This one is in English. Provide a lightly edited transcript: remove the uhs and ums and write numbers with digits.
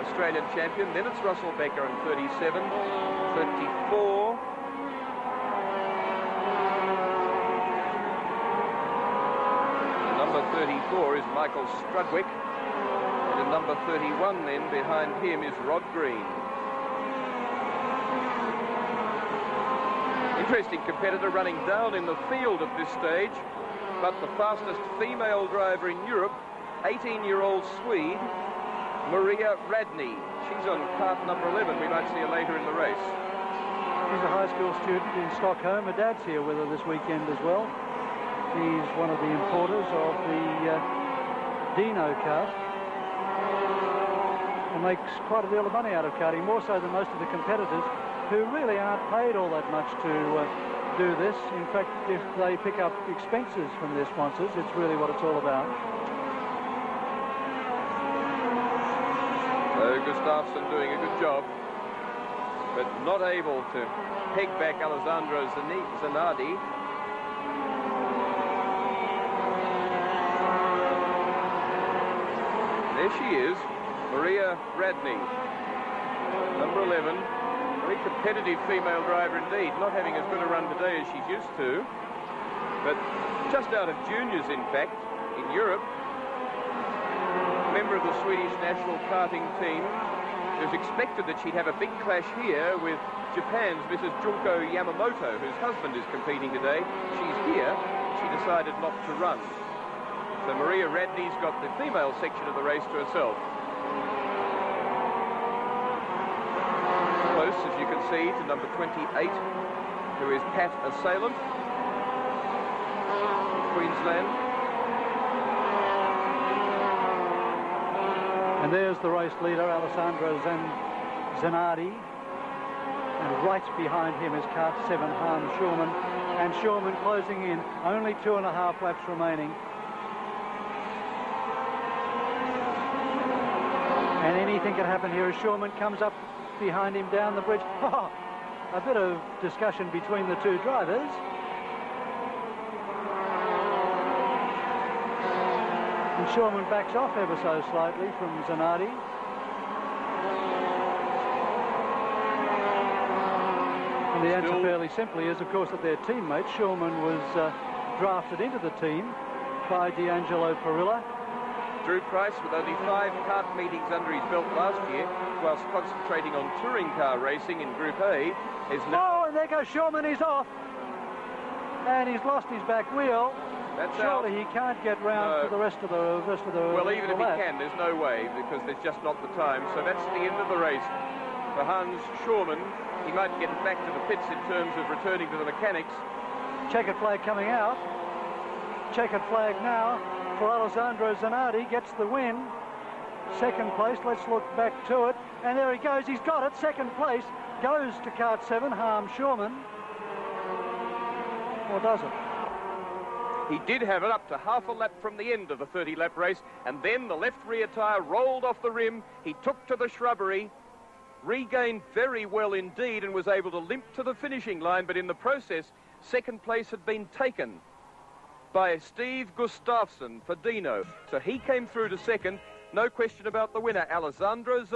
Australian champion. Then it's Russell Becker in 37, 34. Number 34 is Michael Strudwick. And in number 31 then, behind him, is Rod Green. Interesting competitor running down in the field at this stage, but the fastest female driver in Europe, 18-year-old Swede, Maria Radney. She's on cart number 11. We might see her later in the race. She's a high school student in Stockholm. Her dad's here with her this weekend as well. He's one of the importers of the Dino kart and makes quite a deal of money out of karting, more so than most of the competitors, who really aren't paid all that much to do this. In fact, if they pick up expenses from their sponsors, it's really what it's all about. Gustafsson doing a good job, but not able to peg back Alessandro Zanardi. There she is, Maria Radney, number 11. Very competitive female driver indeed, not having as good a run today as she's used to, but just out of juniors, in fact, in Europe. Member of the Swedish national karting team. It was expected that she'd have a big clash here with Japan's Mrs. Junko Yamamoto, whose husband is competing today. She's here. She decided not to run. So Maria Radney's got the female section of the race to herself. Close, as you can see, to number 28, who is Pat Assailant, Queensland. And there's the race leader, Alessandro Zanardi. And right behind him is kart 7, Harm Shulman. And Shulman closing in, only 2.5 laps remaining. And anything can happen here as Shulman comes up behind him down the bridge. Oh, a bit of discussion between the two drivers. And Shulman backs off ever so slightly from Zanardi. And the answer fairly simply is, of course, that their teammate, Shulman, was drafted into the team by D'Angelo Perilla. Drew Price, with only 5 kart meetings under his belt last year, whilst concentrating on touring car racing in Group A, is now... Oh, and there goes Shulman, he's off. And he's lost his back wheel. That's Surely out. He can't get round to the rest of the Well, even if he can, there's no way, because there's just not the time. So that's the end of the race. For Hans Schurman, he might get back to the pits in terms of returning to the mechanics. Checkered flag coming out. Checkered flag now for Alessandro Zanardi, gets the win. Second place, let's look back to it. And there he goes, he's got it. Second place goes to kart 7, Harm Shurman. Or does it? He did have it up to half a lap from the end of the 30-lap race, and then the left rear tyre rolled off the rim. He took to the shrubbery, regained very well indeed, and was able to limp to the finishing line, but in the process, second place had been taken by Steve Gustafsson for Dino. So he came through to second. No question about the winner, Alessandro Zanardi.